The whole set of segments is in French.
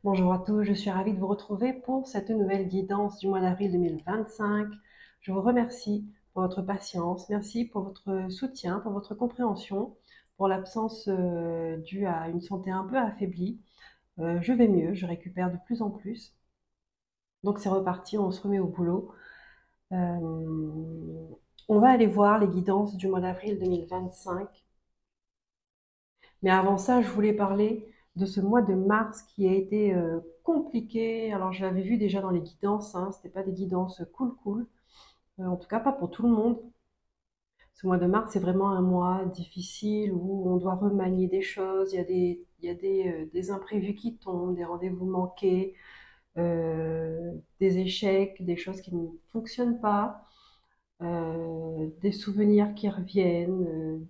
Bonjour à tous, je suis ravie de vous retrouver pour cette nouvelle guidance du mois d'avril 2025. Je vous remercie pour votre patience, merci pour votre soutien, pour votre compréhension, pour l'absence due à une santé un peu affaiblie. Je vais mieux, je récupère de plus en plus. Donc c'est reparti, on se remet au boulot. On va aller voir les guidances du mois d'avril 2025. Mais avant ça, je voulais parler de ce mois de mars qui a été compliqué. Alors, je l'avais vu déjà dans les guidances, hein, c'était pas des guidances cool, en tout cas pas pour tout le monde. Ce mois de mars, c'est vraiment un mois difficile où on doit remanier des choses. Il y a des imprévus qui tombent, des rendez-vous manqués, des échecs, des choses qui ne fonctionnent pas, des souvenirs qui reviennent,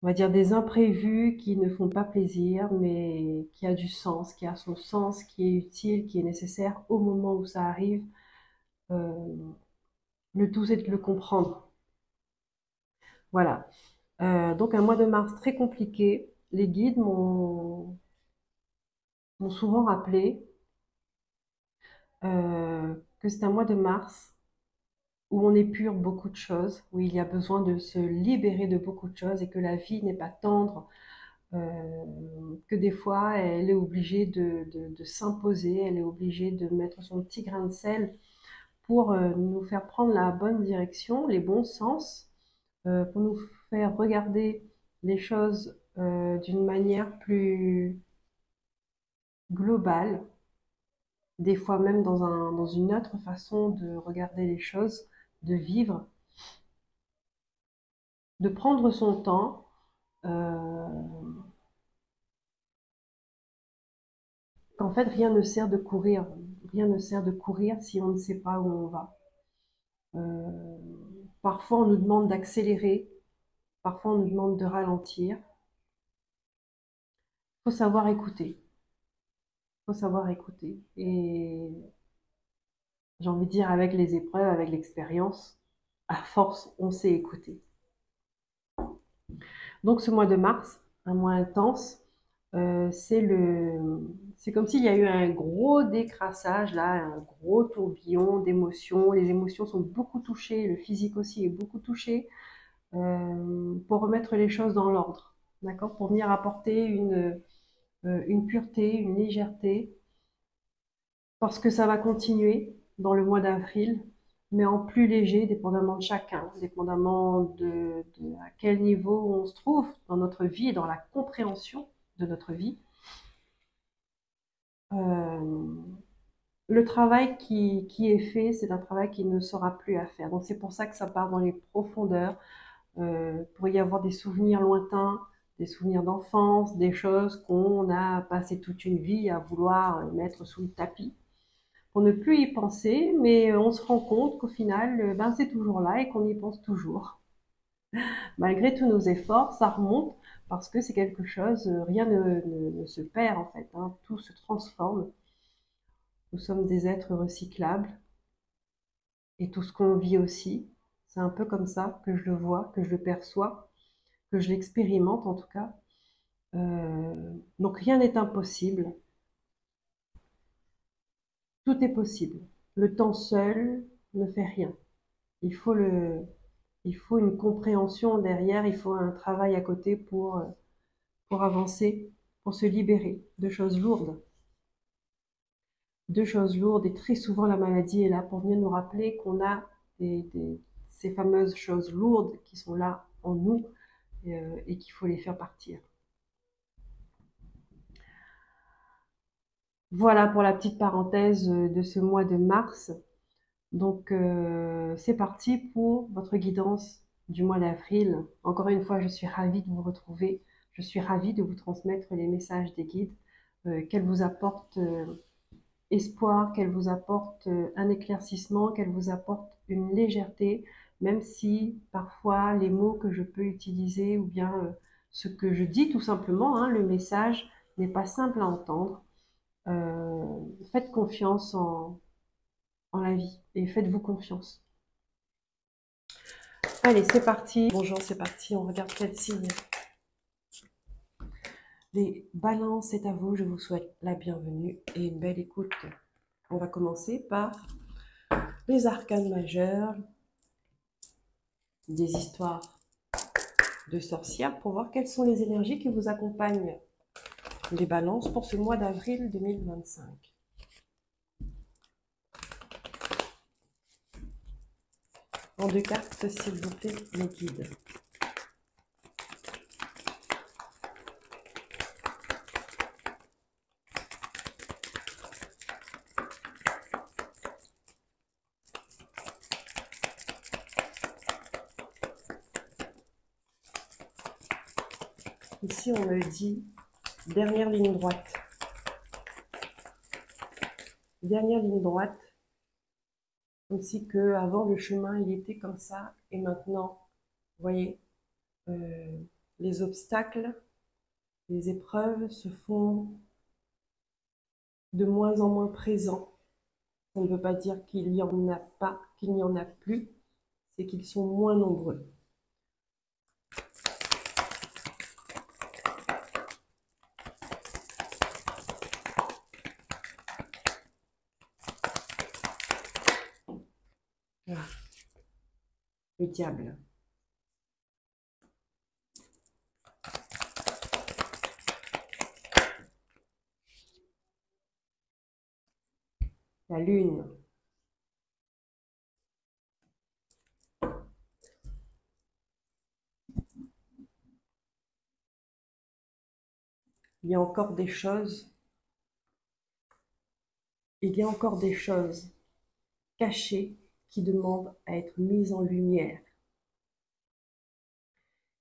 on va dire des imprévus qui ne font pas plaisir, mais qui a du sens, qui a son sens, qui est utile, qui est nécessaire au moment où ça arrive. Euh, le tout, c'est de le comprendre. Voilà. Donc un mois de mars très compliqué. Les guides m'ont souvent rappelé que c'est un mois de mars où on épure beaucoup de choses, où il y a besoin de se libérer de beaucoup de choses et que la vie n'est pas tendre, que des fois elle est obligée de s'imposer, elle est obligée de mettre son petit grain de sel pour nous faire prendre la bonne direction, les bons sens, pour nous faire regarder les choses d'une manière plus globale, des fois même dans une autre façon de regarder les choses, de vivre, de prendre son temps. euh, Qu'en fait, rien ne sert de courir. Rien ne sert de courir si on ne sait pas où on va. Euh, Parfois, on nous demande d'accélérer, parfois, on nous demande de ralentir. Il faut savoir écouter. Il faut savoir écouter. Et j'ai envie de dire, avec les épreuves, avec l'expérience, à force, on sait écouter. Donc, ce mois de mars, un mois intense, c'est comme s'il y a eu un gros décrassage, là, un gros tourbillon d'émotions. Les émotions sont beaucoup touchées, le physique aussi est beaucoup touché, pour remettre les choses dans l'ordre, d'accord? Pour venir apporter une pureté, une légèreté, parce que ça va continuer dans le mois d'avril, mais en plus léger, dépendamment de chacun, dépendamment de à quel niveau on se trouve dans notre vie et dans la compréhension de notre vie. Euh, le travail qui est fait, c'est un travail qui ne sera plus à faire. Donc c'est pour ça que ça part dans les profondeurs. Pour y avoir des souvenirs lointains, des souvenirs d'enfance, des choses qu'on a passé toute une vie à vouloir mettre sous le tapis, pour ne plus y penser, mais on se rend compte qu'au final, ben, c'est toujours là et qu'on y pense toujours. Malgré tous nos efforts, ça remonte parce que c'est quelque chose, rien ne se perd en fait, hein, tout se transforme. Nous sommes des êtres recyclables et tout ce qu'on vit aussi, c'est un peu comme ça que je le vois, que je le perçois, que je l'expérimente en tout cas. Donc rien n'est impossible, tout est possible. Le temps seul ne fait rien. Il faut il faut une compréhension derrière, il faut un travail à côté pour avancer, pour se libérer de choses lourdes. De choses lourdes et très souvent la maladie est là pour venir nous rappeler qu'on a ces fameuses choses lourdes qui sont là en nous et qu'il faut les faire partir. Voilà pour la petite parenthèse de ce mois de mars. Donc, c'est parti pour votre guidance du mois d'avril. Encore une fois, je suis ravie de vous retrouver. Je suis ravie de vous transmettre les messages des guides, qu'elles vous apportent espoir, qu'elles vous apportent un éclaircissement, qu'elles vous apportent une légèreté, même si parfois les mots que je peux utiliser ou bien ce que je dis tout simplement, hein, le message n'est pas simple à entendre. Euh, Faites confiance en la vie et faites-vous confiance. Allez, c'est parti. Bonjour, c'est parti. On regarde quel signe. Les balances, c'est à vous, je vous souhaite la bienvenue et une belle écoute. On va commencer par les arcanes majeures, des histoires de sorcières pour voir quelles sont les énergies qui vous accompagnent, les balances, pour ce mois d'avril 2025. En 2 cartes, s'il vous plaît, mes guides. Ici, on me dit dernière ligne droite. Dernière ligne droite, comme si que avant le chemin il était comme ça, et maintenant, vous voyez, les obstacles, les épreuves se font de moins en moins présents. Ça ne veut pas dire qu'il n'y en a pas, qu'il n'y en a plus, c'est qu'ils sont moins nombreux. Voilà. Le diable. La lune. Il y a encore des choses, il y a encore des choses cachées qui demandent à être mises en lumière.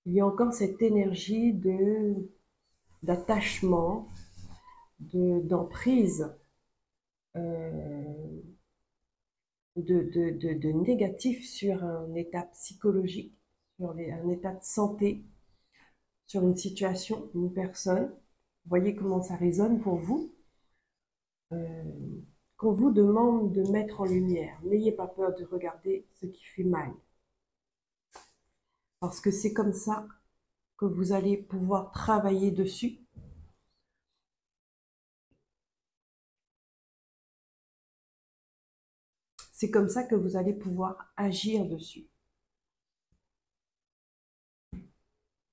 Il y a encore cette énergie d'attachement, d'emprise, euh, de négatif sur un état psychologique, sur un état de santé, sur une situation, une personne. Vous voyez comment ça résonne pour vous, qu'on vous demande de mettre en lumière. N'ayez pas peur de regarder ce qui fait mal. Parce que c'est comme ça que vous allez pouvoir travailler dessus. C'est comme ça que vous allez pouvoir agir dessus.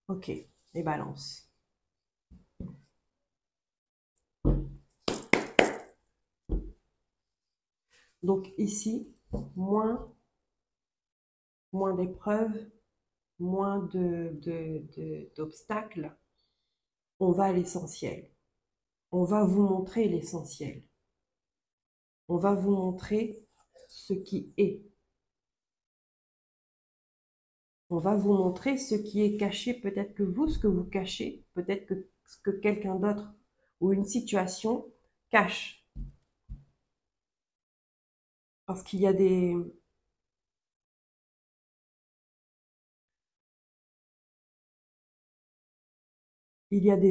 Ok, les balances. Donc ici, moins d'épreuves, moins d'obstacles. On va à l'essentiel. On va vous montrer l'essentiel. On va vous montrer ce qui est. On va vous montrer ce qui est caché. Peut-être que vous, ce que vous cachez, peut-être que ce que quelqu'un d'autre ou une situation cache. Parce qu'il y a des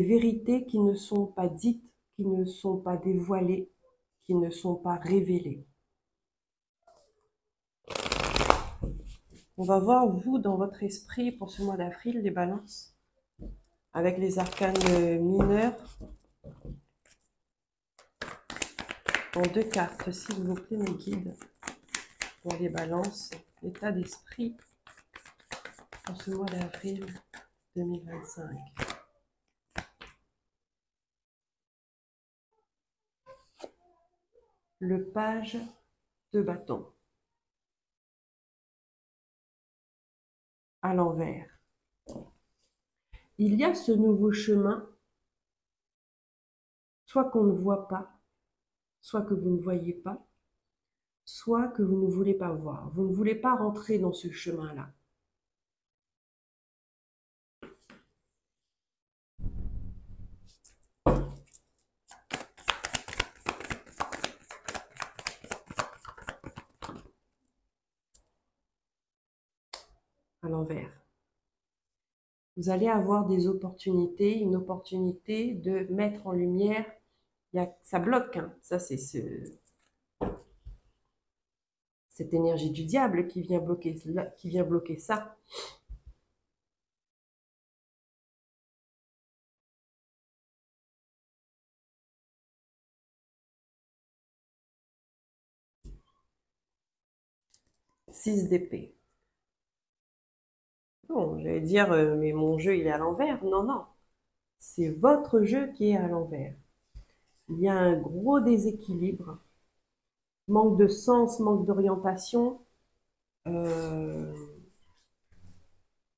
vérités qui ne sont pas dites, qui ne sont pas dévoilées, qui ne sont pas révélées. On va voir, vous, dans votre esprit, pour ce mois d'avril, les balances, avec les arcanes mineurs, en 2 cartes, s'il vous plaît, mes guides, pour les balances, l'état d'esprit, pour ce mois d'avril 2025. Le page de bâton, à l'envers. Il y a ce nouveau chemin, soit qu'on ne voit pas, soit que vous ne voyez pas, soit que vous ne voulez pas voir. Vous ne voulez pas rentrer dans ce chemin-là. À l'envers. Vous allez avoir des opportunités, une opportunité de mettre en lumière. Ça bloque, hein. Ça c'est cette énergie du diable qui vient bloquer ça. 6 d'épée. Bon, j'allais dire, mais mon jeu, il est à l'envers. Non, non. C'est votre jeu qui est à l'envers. Il y a un gros déséquilibre. Manque de sens, manque d'orientation. Euh,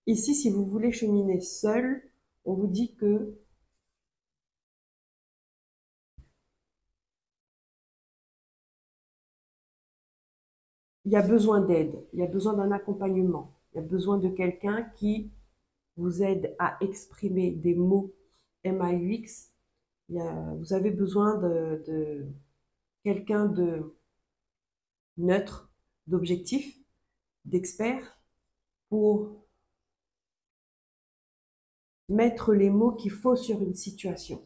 Ici, si vous voulez cheminer seul, on vous dit que il y a besoin d'aide, il y a besoin d'un accompagnement, il y a besoin de quelqu'un qui vous aide à exprimer des mots MAUX. Vous avez besoin de quelqu'un de neutre, d'objectif, d'expert pour mettre les mots qu'il faut sur une situation,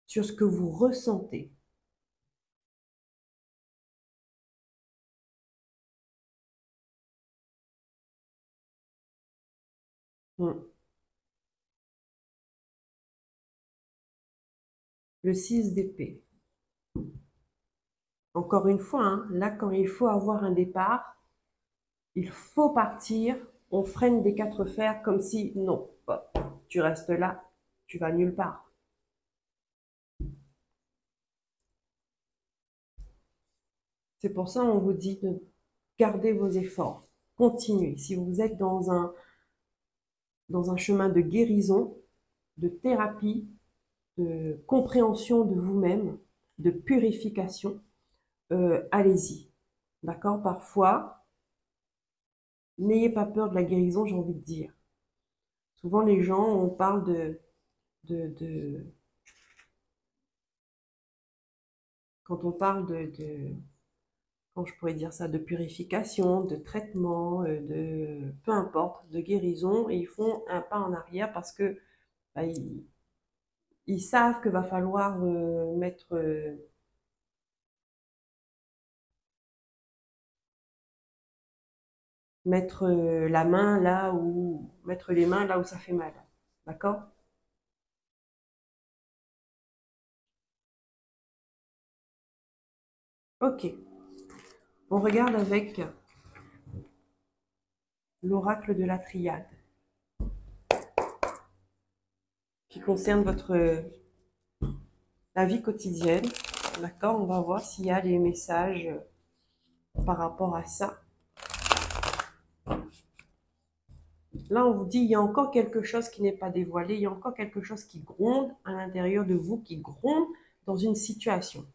sur ce que vous ressentez. Hmm. Le 6 d'épée. Encore une fois, hein, là, quand il faut avoir un départ, il faut partir, on freine des 4 fers comme si, non, tu restes là, tu vas nulle part. C'est pour ça on vous dit de garder vos efforts, continuez. Si vous êtes dans un chemin de guérison, de thérapie, de compréhension de vous-même, de purification, allez-y. D'accord? Parfois, n'ayez pas peur de la guérison, j'ai envie de dire. Souvent, les gens, on parle de quand on parle quand je pourrais dire ça, de purification, de traitement, peu importe, de guérison, et ils font un pas en arrière parce que bah, ils savent qu'il va falloir mettre la main là où, mettre les mains là où ça fait mal. D'accord? Ok. On regarde avec l'oracle de la triade qui concerne la vie quotidienne. D'accord? On va voir s'il y a des messages par rapport à ça. Là, on vous dit, il y a encore quelque chose qui n'est pas dévoilé, il y a encore quelque chose qui gronde à l'intérieur de vous, qui gronde dans une situation.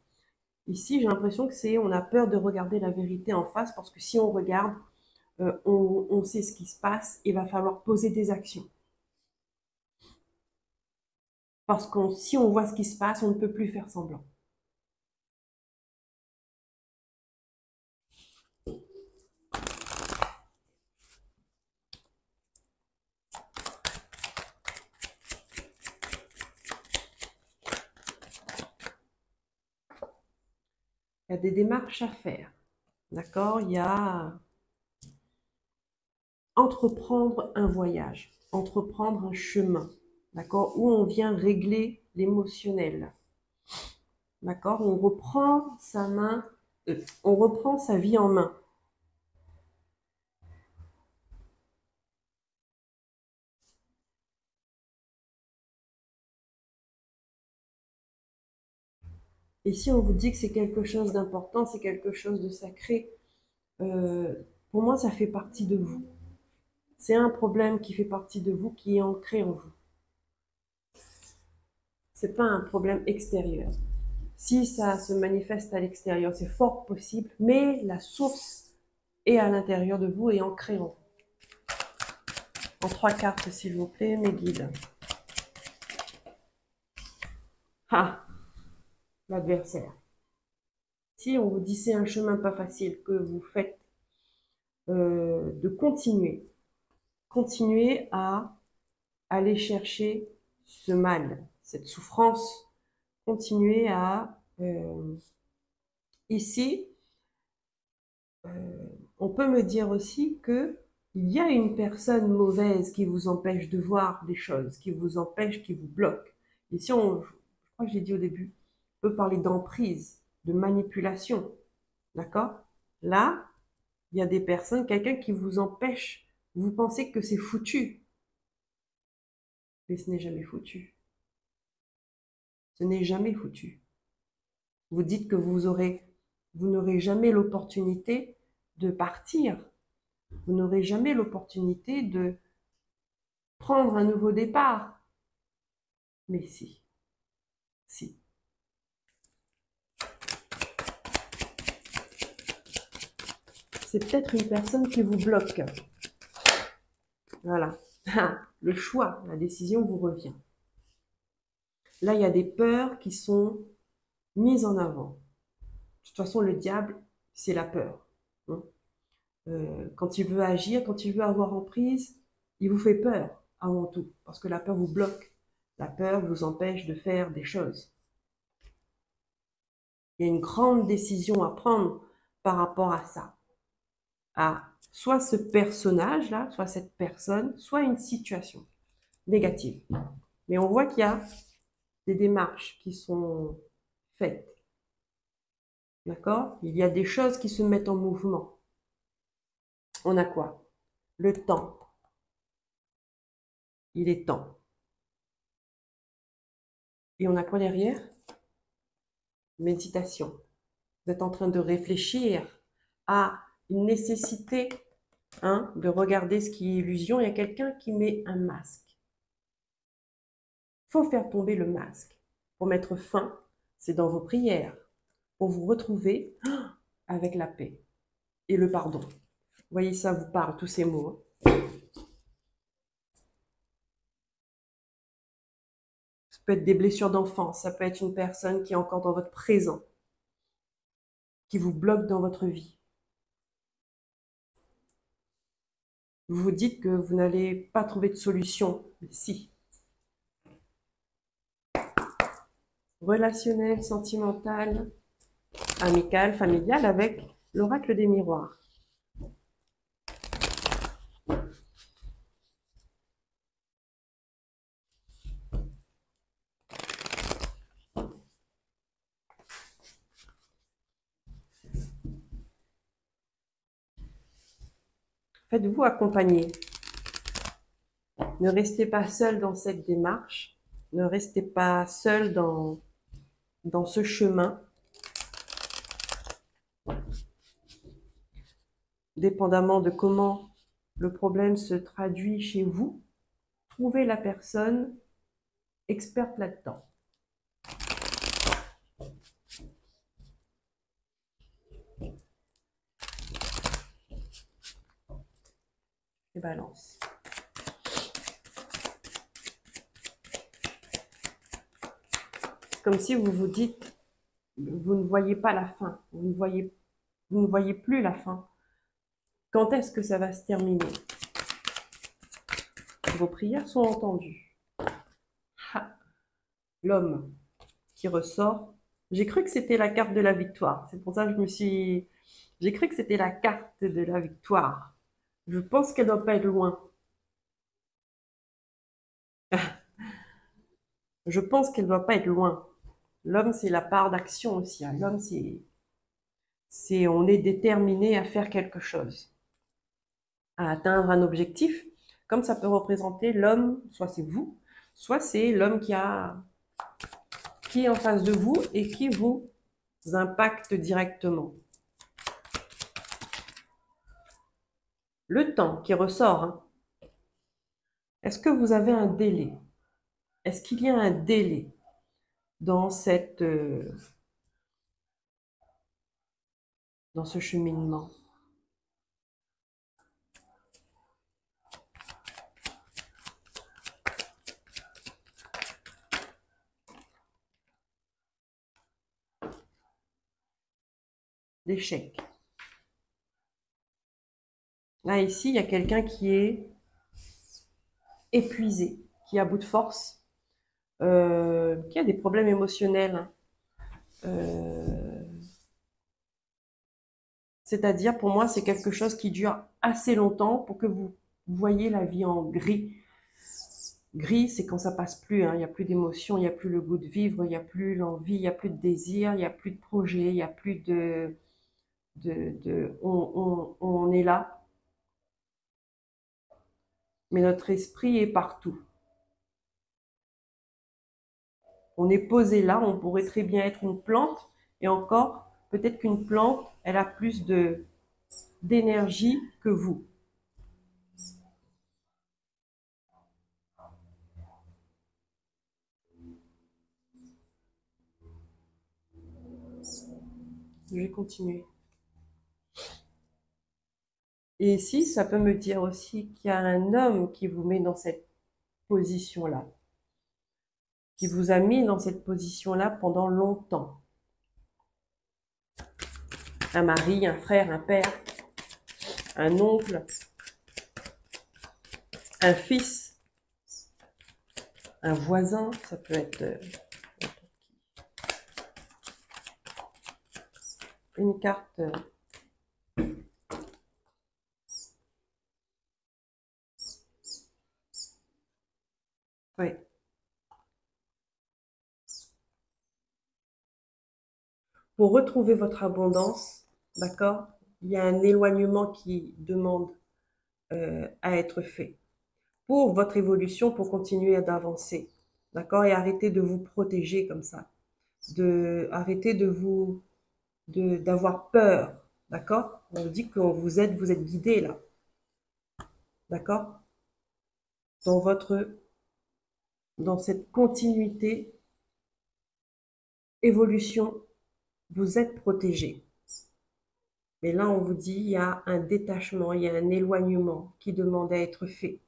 Ici, j'ai l'impression que on a peur de regarder la vérité en face, parce que si on regarde, on sait ce qui se passe, il va falloir poser des actions. Parce que si on voit ce qui se passe, on ne peut plus faire semblant. Il y a des démarches à faire, d'accord? Il y a entreprendre un voyage, entreprendre un chemin, d'accord? Où on vient régler l'émotionnel, d'accord? On reprend on reprend sa vie en main. Ici, on vous dit que c'est quelque chose d'important, c'est quelque chose de sacré. Euh, pour moi, ça fait partie de vous. C'est un problème qui fait partie de vous, qui est ancré en vous. C'est pas un problème extérieur. Si ça se manifeste à l'extérieur, c'est fort possible, mais la source est à l'intérieur de vous et ancrée en vous. En 3 cartes, s'il vous plaît, mes guides. Ah, l'adversaire. Si on vous dit c'est un chemin pas facile que vous faites, de continuer. Continuer à aller chercher ce mal, cette souffrance. Continuer à... ici, on peut me dire aussi que il y a une personne mauvaise qui vous empêche de voir des choses, qui vous empêche, qui vous bloque. Ici, je crois que j'ai dit au début, on peut parler d'emprise, de manipulation. D'accord? Là, Il y a des personnes, quelqu'un qui vous empêche, vous pensez que c'est foutu, mais ce n'est jamais foutu. Ce n'est jamais foutu. Vous dites que vous n'aurez jamais l'opportunité de partir. Vous n'aurez jamais l'opportunité de prendre un nouveau départ. Mais si, si. C'est peut-être une personne qui vous bloque. Voilà. Le choix, la décision vous revient. Là, il y a des peurs qui sont mises en avant. De toute façon, le diable, c'est la peur. Hein. Quand il veut agir, quand il veut avoir emprise, il vous fait peur avant tout, parce que la peur vous bloque. La peur vous empêche de faire des choses. Il y a une grande décision à prendre par rapport à ça. À soit ce personnage-là, soit cette personne, soit une situation négative. Mais on voit qu'il y a des démarches qui sont faites. D'accord? Il y a des choses qui se mettent en mouvement. On a quoi? Le temps. Il est temps. Et on a quoi derrière? Méditation. Vous êtes en train de réfléchir à une nécessité de regarder ce qui est illusion. Il y a quelqu'un qui met un masque. Il faut faire tomber le masque. Pour mettre fin, c'est dans vos prières. Pour vous retrouver avec la paix et le pardon. Vous voyez, ça vous parle, tous ces mots. Ça peut être des blessures d'enfance, ça peut être une personne qui est encore dans votre présent, qui vous bloque dans votre vie. Vous vous dites que vous n'allez pas trouver de solution, mais si. Relationnel, sentimental, amical, familial, avec l'oracle des miroirs. Faites-vous accompagner. Ne restez pas seul dans cette démarche. Ne restez pas seul dans ce chemin. Dépendamment de comment le problème se traduit chez vous, trouvez la personne experte là-dedans. Et balance. Comme si vous vous dites, vous ne voyez pas la fin, vous ne voyez plus la fin. Quand est-ce que ça va se terminer? Vos prières sont entendues. L'homme qui ressort. J'ai cru que c'était la carte de la victoire. C'est pour ça que j'ai cru que c'était la carte de la victoire. Je pense qu'elle ne doit pas être loin. Je pense qu'elle ne doit pas être loin. L'homme, c'est la part d'action aussi. Hein. L'homme, on est déterminé à faire quelque chose, à atteindre un objectif. Comme ça peut représenter l'homme, soit c'est vous, soit c'est l'homme qui est en face de vous et qui vous impacte directement. Le temps qui ressort. Hein. Est-ce que vous avez un délai? Est-ce qu'il y a un délai dans dans ce cheminement? D'échec. Là, ici, il y a quelqu'un qui est épuisé, qui est à bout de force, qui a des problèmes émotionnels. C'est-à-dire, pour moi, c'est quelque chose qui dure assez longtemps pour que vous voyez la vie en gris. Gris, c'est quand ça passe plus, hein. Il n'y a plus d'émotion, il n'y a plus le goût de vivre, il n'y a plus l'envie, il n'y a plus de désir, il n'y a plus de projet, il n'y a plus de... on est là, mais notre esprit est partout. On est posé là, on pourrait très bien être une plante, et encore, peut-être qu'une plante, elle a plus d'énergie que vous. Je vais continuer. Et ici, ça peut me dire aussi qu'il y a un homme qui vous met dans cette position-là, qui vous a mis dans cette position-là pendant longtemps. Un mari, un frère, un père, un oncle, un fils, un voisin, ça peut être une carte. Oui. Pour retrouver votre abondance, d'accord, il y a un éloignement qui demande à être fait pour votre évolution, pour continuer d'avancer, d'accord, et arrêter de vous protéger comme ça, arrêter d'avoir peur, d'accord. On dit que vous êtes guidé là, d'accord, dans dans cette continuité, évolution, vous êtes protégé. Mais là, on vous dit, il y a un détachement, il y a un éloignement qui demande à être fait.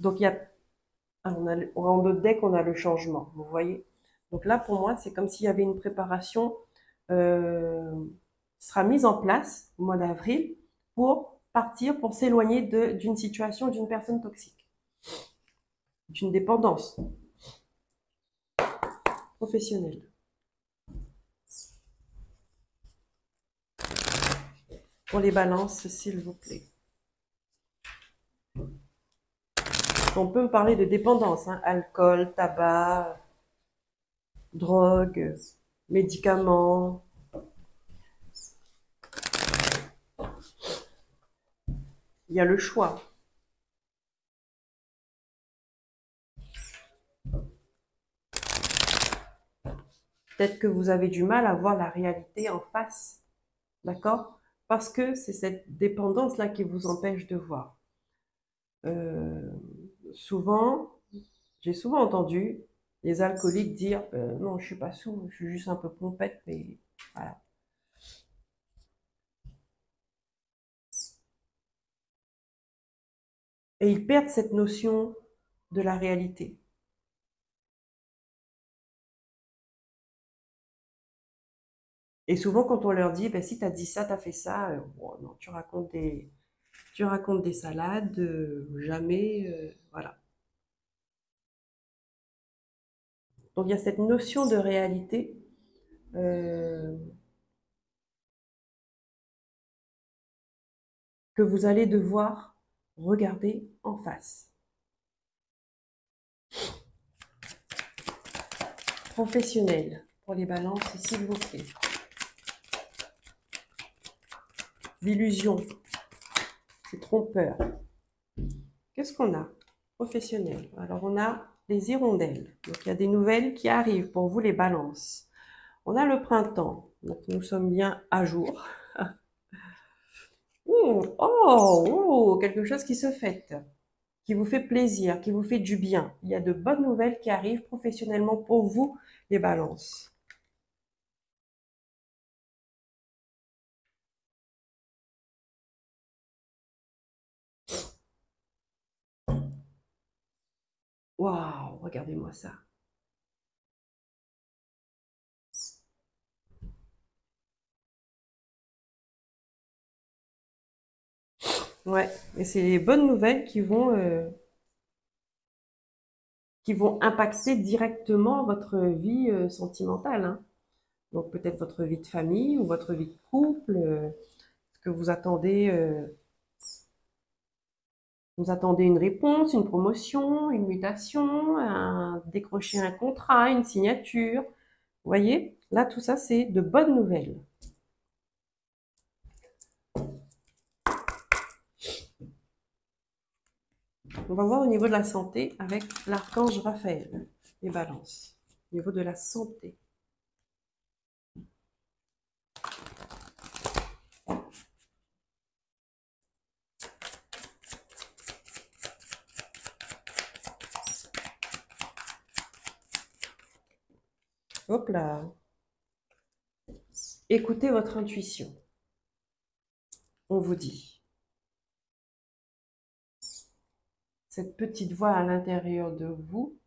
Donc, il y a, en notre deck, on a le changement, vous voyez. Donc là, pour moi, c'est comme s'il y avait une préparation euh, sera mise en place au mois d'avril pour partir, pour s'éloigner d'une situation, d'une personne toxique, d'une dépendance professionnelle. Pour les balances, s'il vous plaît. On peut me parler de dépendance, hein, alcool, tabac, drogue, médicaments. Il y a le choix. Peut-être que vous avez du mal à voir la réalité en face, d'accord? Parce que c'est cette dépendance-là qui vous empêche de voir. Euh, souvent, j'ai souvent entendu les alcooliques dire non, je suis pas saoul, je suis juste un peu pompette, mais voilà. Et ils perdent cette notion de la réalité. Et souvent, quand on leur dit, ben, si tu as dit ça, tu as fait ça, bon, non, tu racontes des salades, jamais, voilà. Donc, il y a cette notion de réalité euh, que vous allez devoir regarder en face. Professionnel, pour les balances, s'il vous plaît. L'illusion, c'est trompeur. Qu'est-ce qu'on a? Professionnel. Alors, on a les hirondelles. Donc, il y a des nouvelles qui arrivent pour vous, les balances. On a le printemps. Donc, nous sommes bien à jour. Quelque chose qui se fête, qui vous fait plaisir, qui vous fait du bien. Il y a de bonnes nouvelles qui arrivent professionnellement pour vous, les balances. Waouh, regardez-moi ça. Ouais, et c'est les bonnes nouvelles qui vont impacter directement votre vie sentimentale, hein. Donc peut-être votre vie de famille ou votre vie de couple, ce que vous attendez Vous attendez une réponse, une promotion, une mutation, décrocher un contrat, une signature. Vous voyez, là, tout ça, c'est de bonnes nouvelles. On va voir au niveau de la santé avec l'archange Raphaël, les balances. Au niveau de la santé. Hop là. Écoutez votre intuition. On vous dit. Cette petite voix à l'intérieur de vous.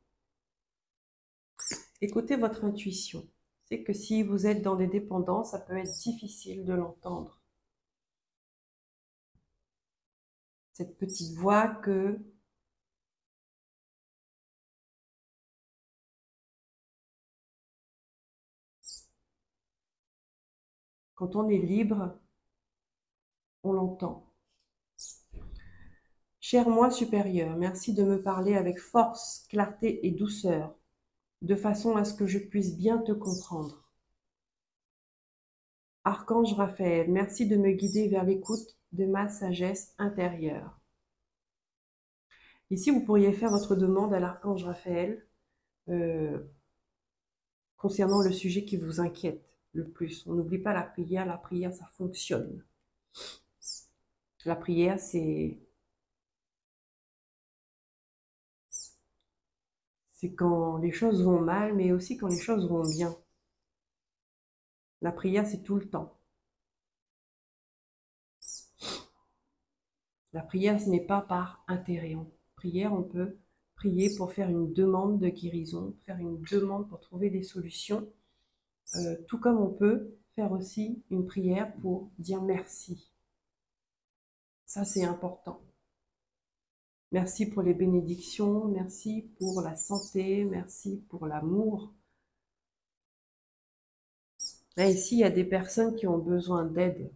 Écoutez votre intuition. C'est que si vous êtes dans des dépendances, ça peut être difficile de l'entendre. Cette petite voix que quand on est libre, on l'entend. Cher moi supérieur, merci de me parler avec force, clarté et douceur, de façon à ce que je puisse bien te comprendre. Archange Raphaël, merci de me guider vers l'écoute de ma sagesse intérieure. Ici, vous pourriez faire votre demande à l'archange Raphaël concernant le sujet qui vous inquiète le plus. On n'oublie pas la prière, ça fonctionne. La prière, c'est quand les choses vont mal, mais aussi quand les choses vont bien. La prière, c'est tout le temps. La prière, ce n'est pas par intérêt. Prière, on peut prier pour faire une demande de guérison, faire une demande pour trouver des solutions, tout comme on peut faire aussi une prière pour dire merci. Ça, c'est important. Merci pour les bénédictions, merci pour la santé, merci pour l'amour. Là, ici, il y a des personnes qui ont besoin d'aide.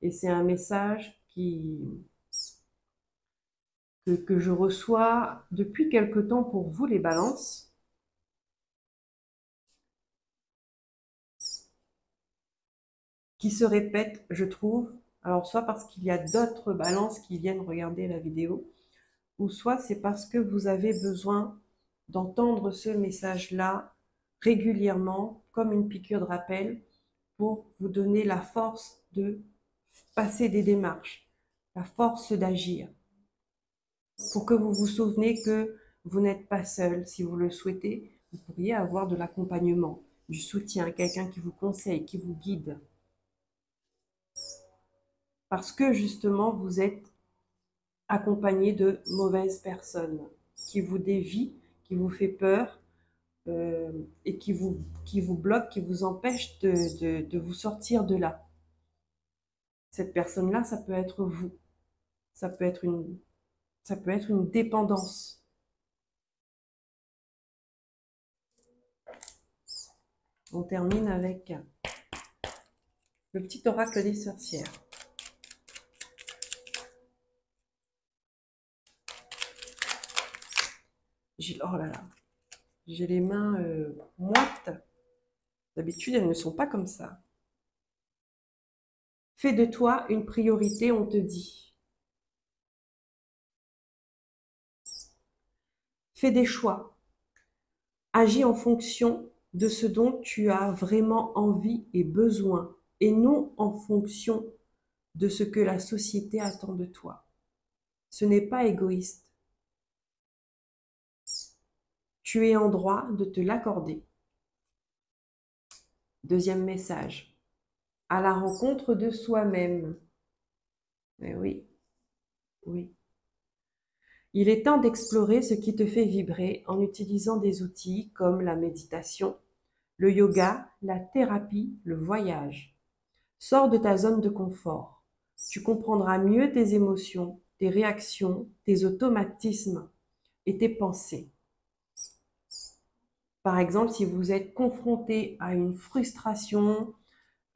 Et c'est un message que je reçois depuis quelque temps pour vous, les balances. Qui se répète, je trouve. Alors, soit parce qu'il y a d'autres balances qui viennent regarder la vidéo, ou soit c'est parce que vous avez besoin d'entendre ce message-là régulièrement, comme une piqûre de rappel, pour vous donner la force de passer des démarches, la force d'agir, pour que vous vous souveniez que vous n'êtes pas seul. Si vous le souhaitez, vous pourriez avoir de l'accompagnement, du soutien, quelqu'un qui vous conseille, qui vous guide. Parce que justement, vous êtes accompagné de mauvaises personnes qui vous dévient, qui vous fait peur et qui vous bloque, qui vous empêche de vous sortir de là. Cette personne-là, ça peut être vous. Ça peut être une dépendance. On termine avec le petit oracle des sorcières. Oh là là, j'ai les mains moites. D'habitude, elles ne sont pas comme ça. Fais de toi une priorité, on te dit. Fais des choix. Agis en fonction de ce dont tu as vraiment envie et besoin, et non en fonction de ce que la société attend de toi. Ce n'est pas égoïste. Tu es en droit de te l'accorder. Deuxième message. À la rencontre de soi-même. Eh oui, oui. Il est temps d'explorer ce qui te fait vibrer en utilisant des outils comme la méditation, le yoga, la thérapie, le voyage. Sors de ta zone de confort. Tu comprendras mieux tes émotions, tes réactions, tes automatismes et tes pensées. Par exemple, si vous êtes confronté à une frustration,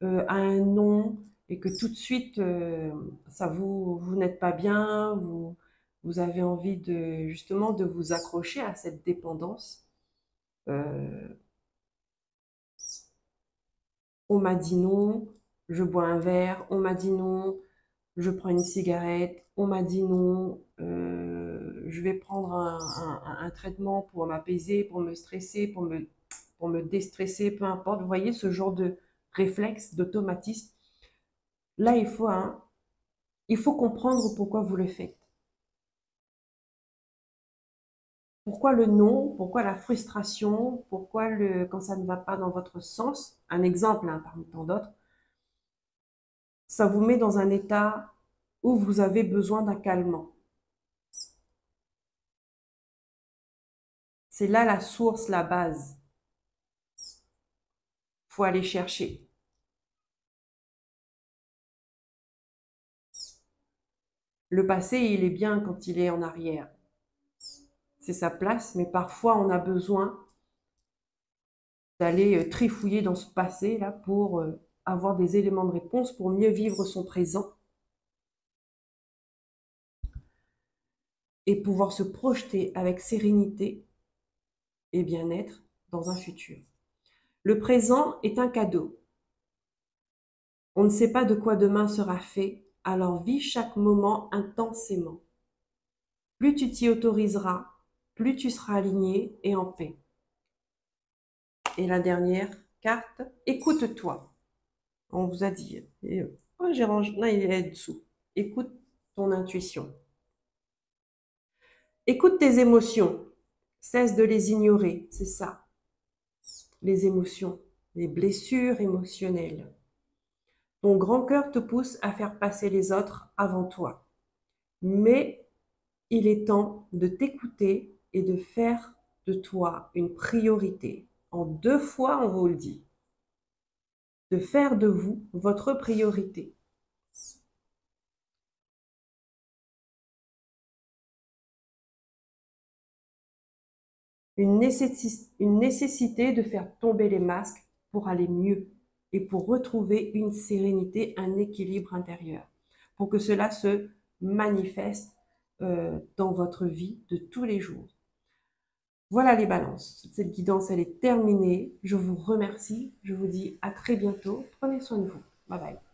à un non, et que tout de suite, vous n'êtes pas bien, Vous avez envie justement de vous accrocher à cette dépendance. Euh, on m'a dit non, je bois un verre. On m'a dit non, je prends une cigarette. On m'a dit non, je vais prendre un traitement pour m'apaiser, pour me stresser, pour me déstresser, peu importe. Vous voyez ce genre de réflexe, d'automatisme. Là, il faut comprendre pourquoi vous le faites. Pourquoi le non? Pourquoi la frustration? Pourquoi quand ça ne va pas dans votre sens? Un exemple, hein, parmi tant d'autres. Ça vous met dans un état où vous avez besoin d'un calmant. C'est là la source, la base. Faut aller chercher. Le passé, il est bien quand il est en arrière. C'est sa place, mais parfois on a besoin d'aller trifouiller dans ce passé-là pour avoir des éléments de réponse, pour mieux vivre son présent et pouvoir se projeter avec sérénité et bien-être dans un futur. Le présent est un cadeau. On ne sait pas de quoi demain sera fait, alors vis chaque moment intensément. Plus tu t'y autoriseras, plus tu seras aligné et en paix. Et la dernière carte, écoute-toi. On vous a dit. J'ai rangé, non, il est dessous. Écoute ton intuition. Écoute tes émotions. Cesse de les ignorer, c'est ça. Les émotions, les blessures émotionnelles. Ton grand cœur te pousse à faire passer les autres avant toi. Mais il est temps de t'écouter et de faire de toi une priorité. En 2 fois, on vous le dit. De faire de vous votre priorité. Une nécessité de faire tomber les masques pour aller mieux et pour retrouver une sérénité, un équilibre intérieur, pour que cela se manifeste dans votre vie de tous les jours. Voilà les balances. Cette guidance, elle est terminée. Je vous remercie. Je vous dis à très bientôt. Prenez soin de vous. Bye bye.